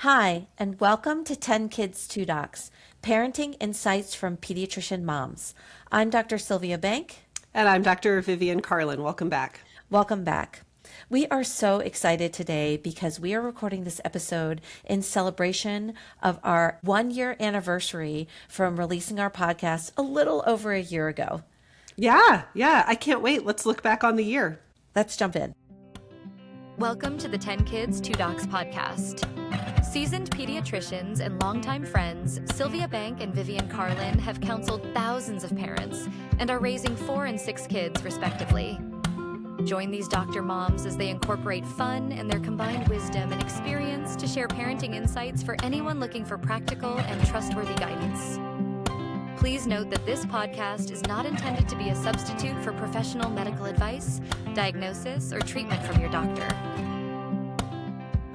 Hi, and welcome to 10 Kids, 2 Docs, Parenting Insights from Pediatrician Moms. I'm Dr. Sylvia Bank. And I'm Dr. Vivian Carlin. Welcome back. Welcome back. We are so excited today because we are recording this episode in celebration of our 1-year anniversary from releasing our podcast a little over a year ago. Yeah. I can't wait. Let's look back on the year. Let's jump in. Welcome to the 10 Kids, 2 Docs podcast. Seasoned pediatricians and longtime friends, Sylvia Bank and Vivian Carlin have counseled thousands of parents and are raising 4 and 6 kids, respectively. Join these doctor moms as they incorporate fun and their combined wisdom and experience to share parenting insights for anyone looking for practical and trustworthy guidance. Please note that this podcast is not intended to be a substitute for professional medical advice, diagnosis, or treatment from your doctor.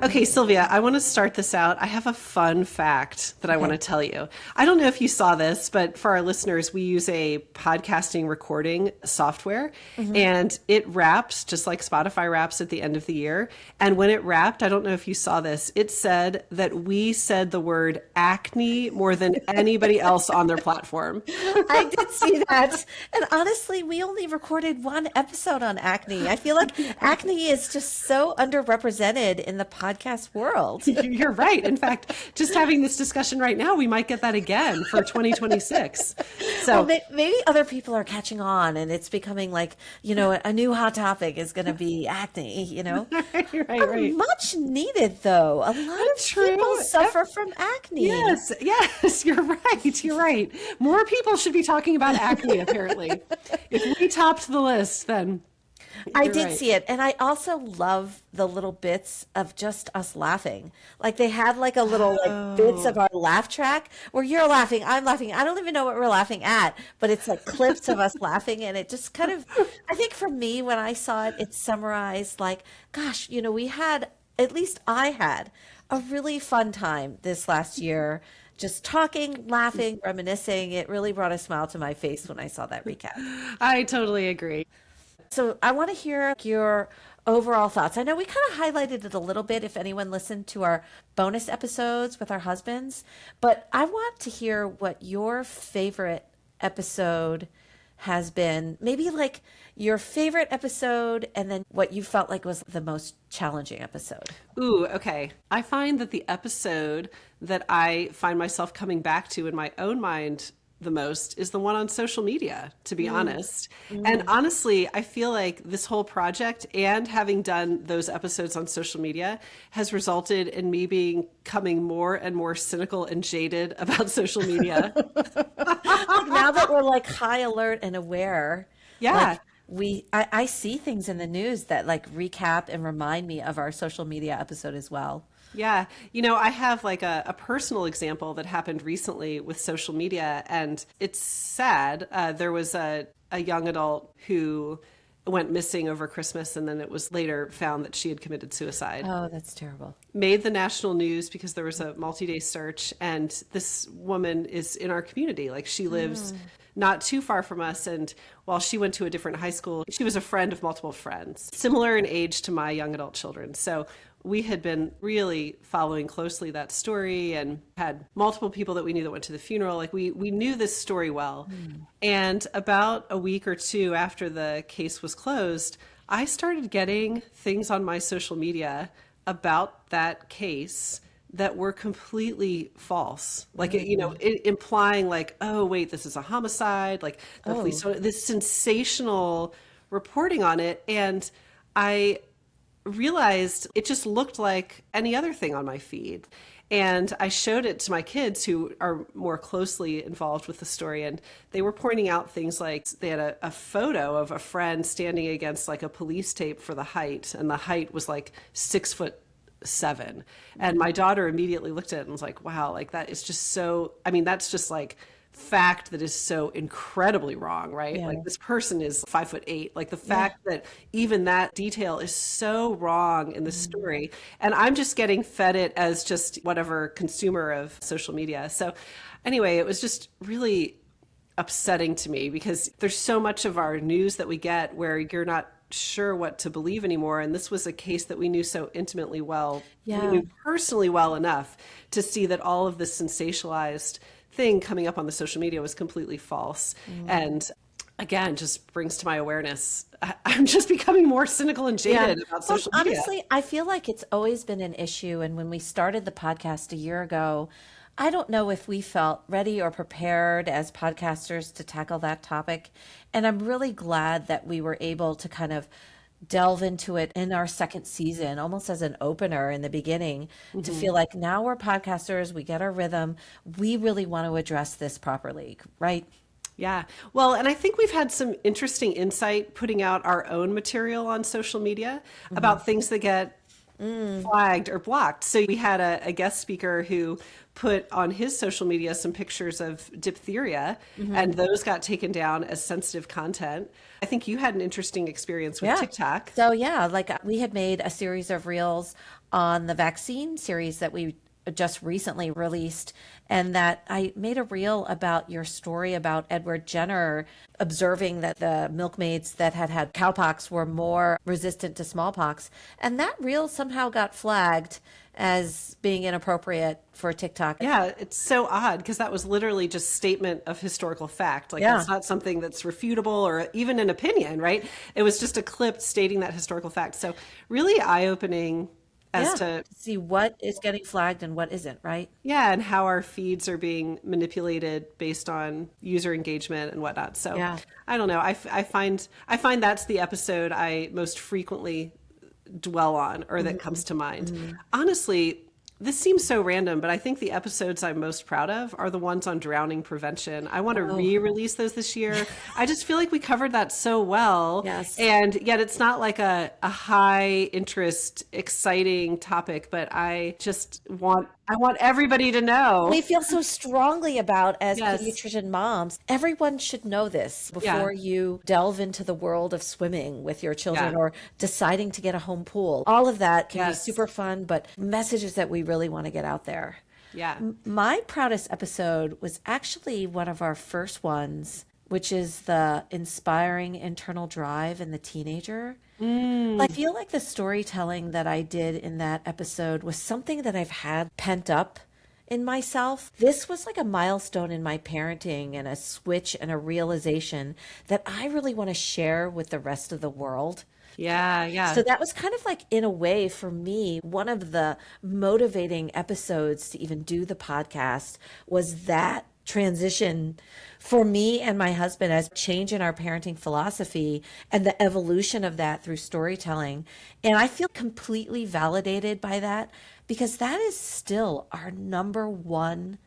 Okay, Sylvia, I want to start this out. I have a fun fact that I want to tell you. I don't know if you saw this, but for our listeners, we use a podcasting recording software, and it wraps just like Spotify wraps at the end of the year. And when it wrapped, I don't know if you saw this, it said that we said the word acne more than anybody else on their platform. I did see that. And honestly, we only recorded 1 episode on acne. I feel like acne is just so underrepresented in the podcast world. You're right. In fact, just having this discussion right now, we might get that again for 2026. So well, maybe other people are catching on and it's becoming like, a new hot topic is going to be acne, Right. Much needed though. A lot of people suffer from acne. Yes, you're right. More people should be talking about acne, apparently. If we topped the list, then I did see it. And I also love the little bits of just us laughing. Like they had like a little bits of our laugh track where you're laughing, I'm laughing. I don't even know what we're laughing at, but it's like clips of us laughing. And it just kind of, I think for me, when I saw it, it summarized like, gosh, we had, at least I had a really fun time this last year. Just talking, laughing, reminiscing. It really brought a smile to my face when I saw that recap. I totally agree. So I want to hear your overall thoughts. I know we kind of highlighted it a little bit if anyone listened to our bonus episodes with our husbands, but I want to hear what your favorite episode has been. Maybe like your favorite episode and then what you felt like was the most challenging episode. Ooh, okay. I find that the episode that I find myself coming back to in my own mind the most is the one on social media, to be honest. And honestly, I feel like this whole project and having done those episodes on social media has resulted in me becoming more and more cynical and jaded about social media. Now that we're like high alert and aware, Yeah. I see things in the news that like recap and remind me of our social media episode as well. Yeah. I have like a personal example that happened recently with social media, and it's sad. There was a young adult who went missing over Christmas, and then it was later found that she had committed suicide. Oh, that's terrible. Made the national news because there was a multi-day search, and this woman is in our community. Like she lives not too far from us, and while she went to a different high school, she was a friend of multiple friends, similar in age to my young adult children. So we had been really following closely that story and had multiple people that we knew that went to the funeral. Like we knew this story well. And about a week or 2 after the case was closed, I started getting things on my social media about that case that were completely false. Like, implying like, oh, wait, this is a homicide. Like the police, this sensational reporting on it. And I realized it just looked like any other thing on my feed. And I showed it to my kids who are more closely involved with the story. And they were pointing out things like they had a photo of a friend standing against like a police tape for the height. And the height was like 6'7". And my daughter immediately looked at it and was like, wow, like that is just so, that's just like fact that is so incredibly wrong, right? Yeah. Like this person is 5'8". Like the fact that even that detail is so wrong in the story. And I'm just getting fed it as just whatever consumer of social media. So anyway, it was just really upsetting to me because there's so much of our news that we get where you're not sure what to believe anymore. And this was a case that we knew so intimately well. Yeah. We knew personally well enough to see that all of this sensationalized thing coming up on the social media was completely false. And again, just brings to my awareness, I'm just becoming more cynical and jaded about social media. Honestly, I feel like it's always been an issue. And when we started the podcast a year ago, I don't know if we felt ready or prepared as podcasters to tackle that topic. And I'm really glad that we were able to kind of delve into it in our second season, almost as an opener in the beginning, to feel like now we're podcasters, we get our rhythm, we really want to address this properly, right? Yeah. Well, and I think we've had some interesting insight putting out our own material on social media about things that get flagged or blocked. So we had a guest speaker who put on his social media some pictures of diphtheria, and those got taken down as sensitive content. I think you had an interesting experience with TikTok. So yeah, like we had made a series of reels on the vaccine series that we just recently released, and that I made a reel about your story about Edward Jenner observing that the milkmaids that had had cowpox were more resistant to smallpox. And that reel somehow got flagged as being inappropriate for TikTok. Yeah, it's so odd because that was literally just statement of historical fact. Like that's not something that's refutable or even an opinion, right? It was just a clip stating that historical fact. So really eye-opening as to see what is getting flagged and what isn't, right? Yeah, and how our feeds are being manipulated based on user engagement and whatnot. So I don't know. I find that's the episode I most frequently dwell on or that comes to mind. Honestly, this seems so random, but I think the episodes I'm most proud of are the ones on drowning prevention. I want to re-release those this year. I just feel like we covered that so well. Yes. And yet it's not like a high interest, exciting topic, but I want everybody to know. We feel so strongly about as pediatrician moms. Everyone should know this before you delve into the world of swimming with your children or deciding to get a home pool. All of that can be super fun, but messages that we really want to get out there. Yeah. My proudest episode was actually one of our first ones, which is the inspiring internal drive in the teenager. I feel like the storytelling that I did in that episode was something that I've had pent up in myself. This was like a milestone in my parenting and a switch and a realization that I really want to share with the rest of the world. Yeah. So that was kind of like, in a way, for me, one of the motivating episodes to even do the podcast was that transition for me and my husband as change in our parenting philosophy and the evolution of that through storytelling. And I feel completely validated by that because that is still our number one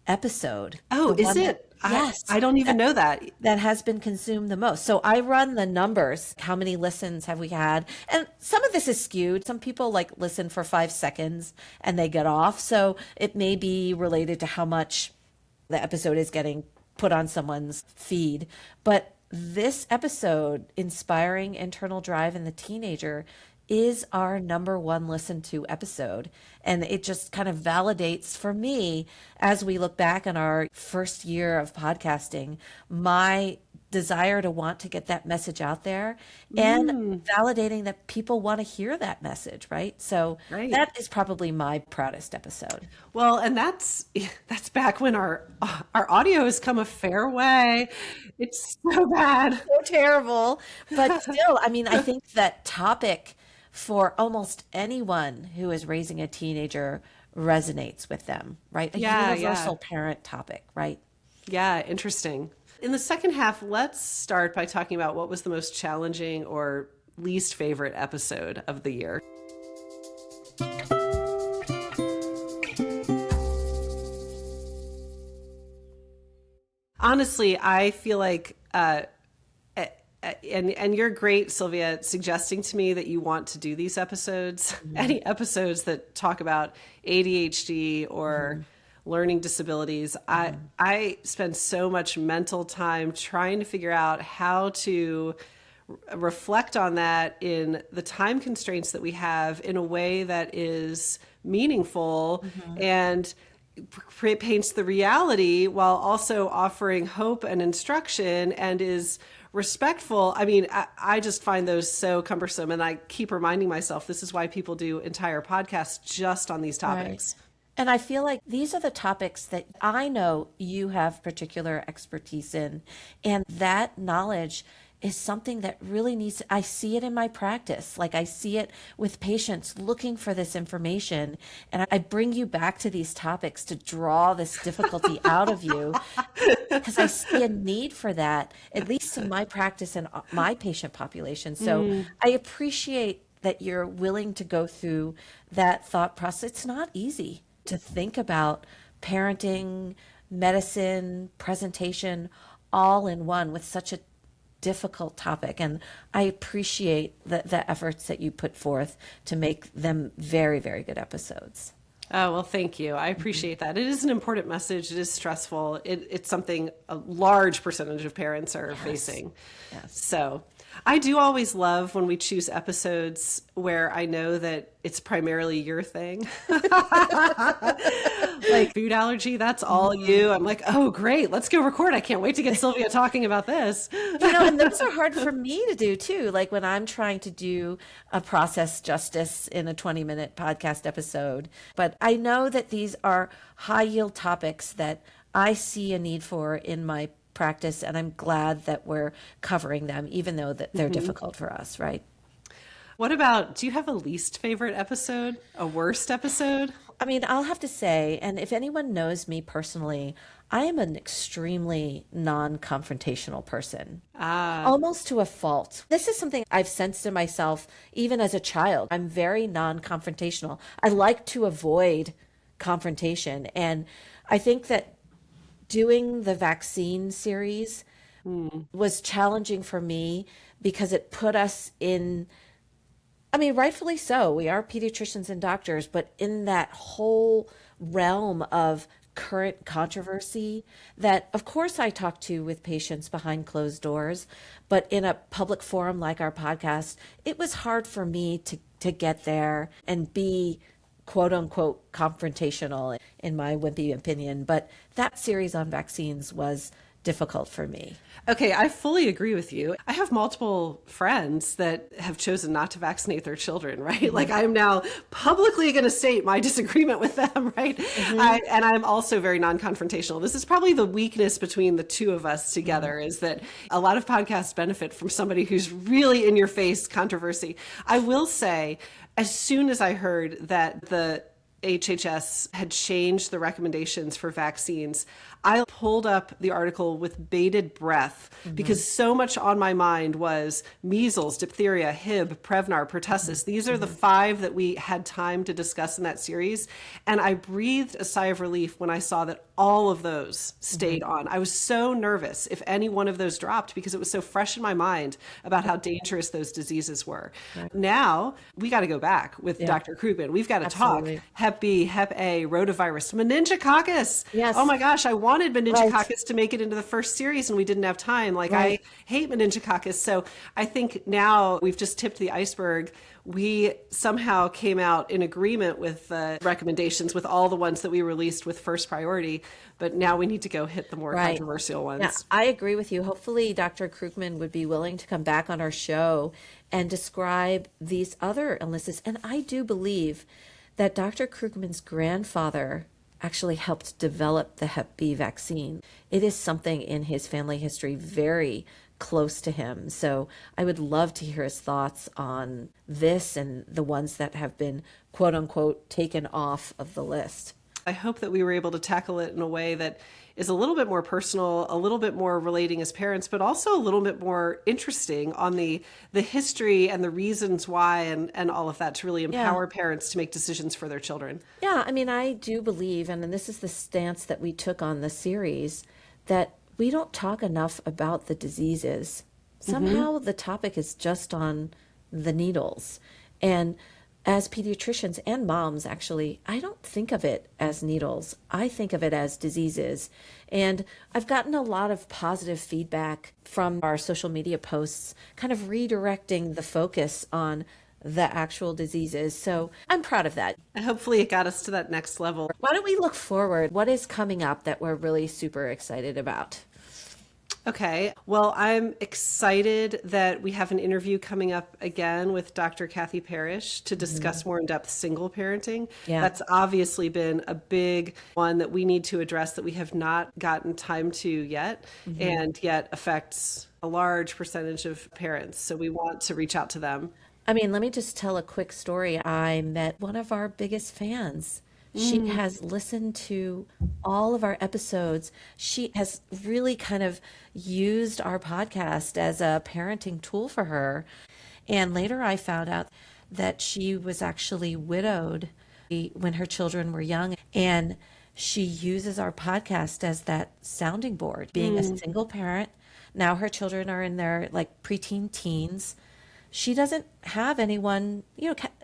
episode. Oh, is it? Yes. I don't even know that. That has been consumed the most. So I run the numbers. How many listens have we had? And some of this is skewed. Some people like listen for 5 seconds and they get off. So it may be related to how much the episode is getting put on someone's feed. But this episode, Inspiring Internal Drive in the Teenager, is our number one listened to episode. And it just kind of validates for me, as we look back on our first year of podcasting, my desire to want to get that message out there and validating that people want to hear that message, right? So that is probably my proudest episode. Well, and that's back when our audio has come a fair way. It's so bad. So terrible. But still, I mean, I think that topic for almost anyone who is raising a teenager resonates with them, right? A universal parent topic, right? Yeah, interesting. In the second half, let's start by talking about what was the most challenging or least favorite episode of the year. Honestly, I feel like, and you're great, Sylvia, at suggesting to me that you want to do these episodes, any episodes that talk about ADHD or learning disabilities. I spend so much mental time trying to figure out how to reflect on that in the time constraints that we have in a way that is meaningful and paints the reality while also offering hope and instruction and is respectful. I mean, I just find those so cumbersome. And I keep reminding myself, this is why people do entire podcasts just on these topics. Right. And I feel like these are the topics that I know you have particular expertise in. And that knowledge is something that really needs, I see it in my practice. Like I see it with patients looking for this information. And I bring you back to these topics to draw this difficulty out of you because I see a need for that, at least in my practice and my patient population. So I appreciate that you're willing to go through that thought process. It's not easy to think about parenting, medicine, presentation, all in one with such a difficult topic. And I appreciate the efforts that you put forth to make them very, very good episodes. Oh, well, thank you. I appreciate that. It is an important message. It is stressful. It's something a large percentage of parents are facing. Yes. So I do always love when we choose episodes where I know that it's primarily your thing. Like food allergy, that's all you. I'm like, oh, great. Let's go record. I can't wait to get Sylvia talking about this. And those are hard for me to do too. Like when I'm trying to do a process justice in a 20-minute podcast episode. But I know that these are high yield topics that I see a need for in my practice, and I'm glad that we're covering them, even though that they're difficult for us, right? What about, do you have a least favorite episode? A worst episode? I mean, I'll have to say, and if anyone knows me personally, I am an extremely non-confrontational person, almost to a fault. This is something I've sensed in myself even as a child. I'm very non-confrontational. I like to avoid confrontation. And I think that doing the vaccine series was challenging for me because it put us in, I mean, rightfully so. We are pediatricians and doctors, but in that whole realm of current controversy that, of course, I talk to with patients behind closed doors, but in a public forum like our podcast, it was hard for me to get there and be quote unquote confrontational in my wimpy opinion. But that series on vaccines was difficult for me. Okay, I fully agree with you. I have multiple friends that have chosen not to vaccinate their children, right? Like I'm now publicly going to state my disagreement with them, right? And I'm also very non-confrontational. This is probably the weakness between the two of us together is that a lot of podcasts benefit from somebody who's really in your face controversy. I will say, as soon as I heard that the HHS had changed the recommendations for vaccines, I pulled up the article with bated breath because so much on my mind was measles, diphtheria, Hib, Prevnar, pertussis. These are the 5 that we had time to discuss in that series. And I breathed a sigh of relief when I saw that all of those stayed on. I was so nervous if any one of those dropped because it was so fresh in my mind about how dangerous those diseases were. Right. Now we got to go back with Dr. Krugman. We've got to talk Hep B, Hep A, rotavirus, meningococcus. Yes. Oh my gosh, I wanted meningococcus to make it into the first series and we didn't have time. Like I hate meningococcus. So I think now we've just tipped the iceberg. We somehow came out in agreement with the recommendations with all the ones that we released with first priority, but now we need to go hit the more controversial ones. Yeah, I agree with you. Hopefully Dr. Krugman would be willing to come back on our show and describe these other illnesses. And I do believe that Dr. Krugman's grandfather actually helped develop the Hep B vaccine. It is something in his family history very close to him. So I would love to hear his thoughts on this and the ones that have been quote unquote taken off of the list. I hope that we were able to tackle it in a way that is a little bit more personal, a little bit more relating as parents, but also a little bit more interesting on the history and the reasons why and all of that to really empower parents to make decisions for their children. Yeah, I mean, I do believe, and this is the stance that we took on the series, that we don't talk enough about the diseases. Somehow the topic is just on the needles. And as pediatricians and moms, actually, I don't think of it as needles. I think of it as diseases. And I've gotten a lot of positive feedback from our social media posts, kind of redirecting the focus on the actual diseases. So I'm proud of that. And hopefully it got us to that next level. Why don't we look forward? What is coming up that we're really super excited about? Okay. Well, I'm excited that we have an interview coming up again with Dr. Kathy Parrish to discuss more in-depth single parenting. Yeah. That's obviously been a big one that we need to address that we have not gotten time to yet, and yet affects a large percentage of parents. So we want to reach out to them. I mean, let me just tell a quick story. I met one of our biggest fans. She has listened to all of our episodes. She has really kind of used our podcast as a parenting tool for her. And later I found out that she was actually widowed when her children were young. And she uses our podcast as that sounding board, being a single parent. Now her children are in their like preteen teens. She doesn't have anyone,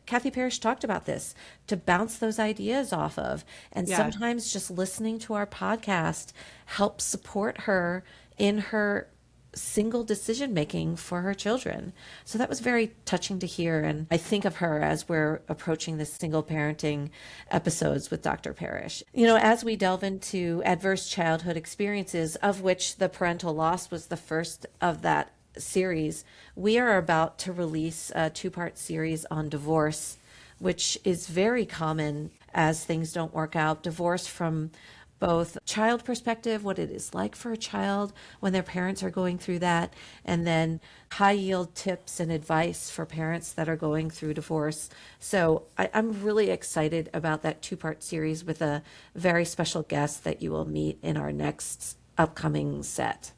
Kathy Parrish talked about this, to bounce those ideas off of. And sometimes just listening to our podcast helps support her in her single decision making for her children. So that was very touching to hear. And I think of her as we're approaching this single parenting episodes with Dr. Parrish. As we delve into adverse childhood experiences, of which the parental loss was the first of that series, we are about to release a 2-part series on divorce, which is very common as things don't work out. Divorce from both child perspective, what it is like for a child when their parents are going through that, and then high yield tips and advice for parents that are going through divorce. So I'm really excited about that 2-part series with a very special guest that you will meet in our next upcoming set.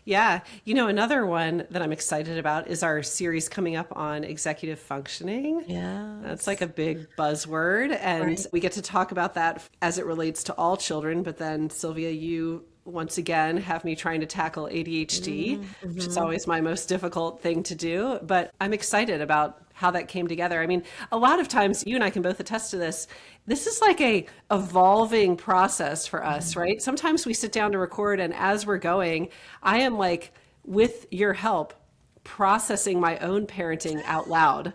Yeah. Another one that I'm excited about is our series coming up on executive functioning. Yeah. That's like a big buzzword. And we get to talk about that as it relates to all children. But then, Sylvia, you once again have me trying to tackle ADHD, which is always my most difficult thing to do. But I'm excited about how that came together. I mean, a lot of times, you and I can both attest to this. This is like a evolving process for us, right? Sometimes we sit down to record, and as we're going, I am like, with your help, processing my own parenting out loud.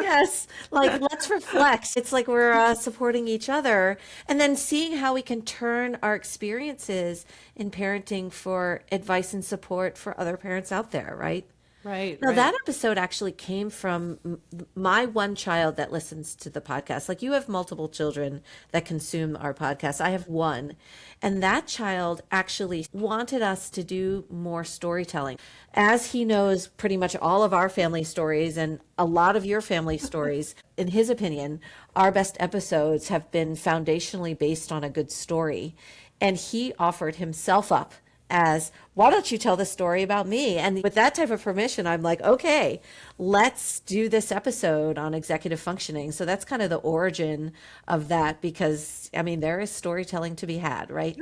Yes, like let's reflect. It's like we're supporting each other, and then seeing how we can turn our experiences in parenting for advice and support for other parents out there, right? Right. Now, that episode actually came from my one child that listens to the podcast. Like, you have multiple children that consume our podcast. I have one. And that child actually wanted us to do more storytelling. As he knows pretty much all of our family stories and a lot of your family stories, in his opinion, our best episodes have been foundationally based on a good story. And he offered himself up as, why don't you tell the story about me? And with that type of permission, I'm like, okay, let's do this episode on executive functioning. So that's kind of the origin of that, because I mean, there is storytelling to be had, right?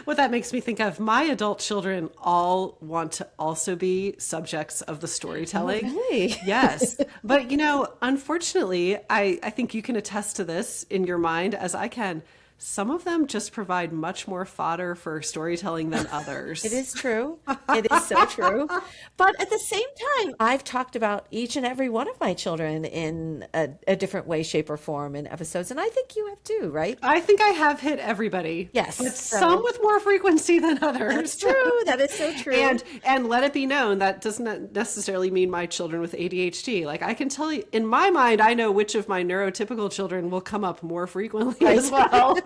What that makes me think of, my adult children all want to also be subjects of the storytelling. Oh, really? Yes. But, unfortunately, I think you can attest to this in your mind as I can. Some of them just provide much more fodder for storytelling than others. It is true. It is so true. But at the same time, I've talked about each and every one of my children in a different way, shape, or form in episodes. And I think you have too, right? I think I have hit everybody. Yes. But some with more frequency than others. That's true. That is so true. And let it be known that doesn't necessarily mean my children with ADHD. Like, I can tell you, in my mind, I know which of my neurotypical children will come up more frequently as well.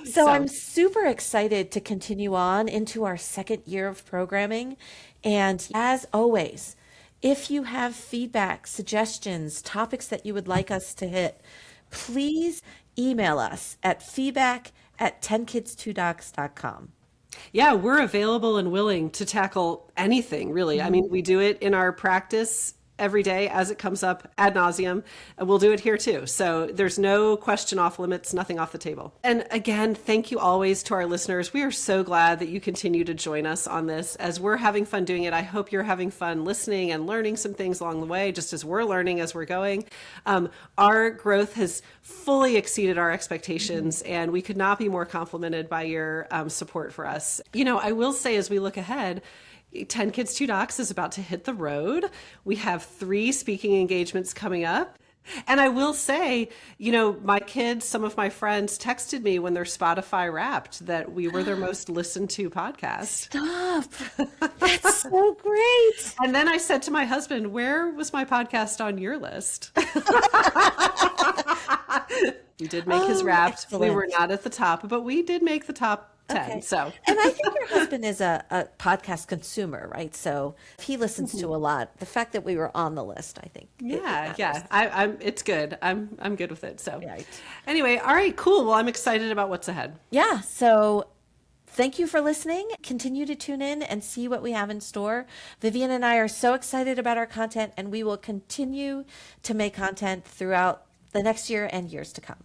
So I'm super excited to continue on into our second year of programming. And as always, if you have feedback, suggestions, topics that you would like us to hit, please email us at feedback@10kids2docs.com. Yeah, we're available and willing to tackle anything, really. I mean, we do it in our practice every day as it comes up ad nauseum, and we'll do it here too. So there's no question off limits, nothing off the table. And again, thank you always to our listeners. We are so glad that you continue to join us on this as we're having fun doing it. I hope you're having fun listening and learning some things along the way, just as we're learning as we're going. Our growth has fully exceeded our expectations, and we could not be more complimented by your support for us. I will say, as we look ahead, 10 Kids 2 Docs is about to hit the road. We have 3 speaking engagements coming up. And I will say, my kids, some of my friends texted me when their Spotify Wrapped that we were their most listened to podcast. Stop. That's so great. And then I said to my husband, where was my podcast on your list? We did make his Wrapped. Excellent. We were not at the top, but we did make the top 10. Okay. So, and I think your husband is a podcast consumer, right? So he listens to a lot. The fact that we were on the list, I think. yeah. I'm. It's good. I'm good with it. So, Right. Anyway, all right, cool. Well, I'm excited about what's ahead. Yeah. So thank you for listening. Continue to tune in and see what we have in store. Vivian and I are so excited about our content, and we will continue to make content throughout the next year and years to come.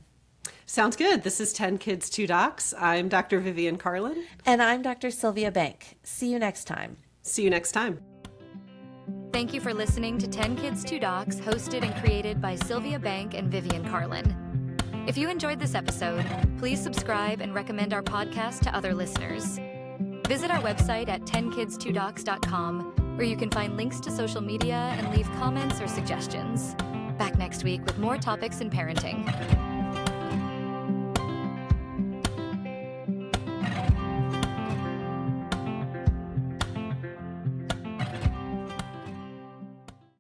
Sounds good. This is 10 Kids, 2 Docs. I'm Dr. Vivian Carlin. And I'm Dr. Sylvia Bank. See you next time. See you next time. Thank you for listening to 10 Kids, 2 Docs, hosted and created by Sylvia Bank and Vivian Carlin. If you enjoyed this episode, please subscribe and recommend our podcast to other listeners. Visit our website at 10kids2docs.com, where you can find links to social media and leave comments or suggestions. Back next week with more topics in parenting.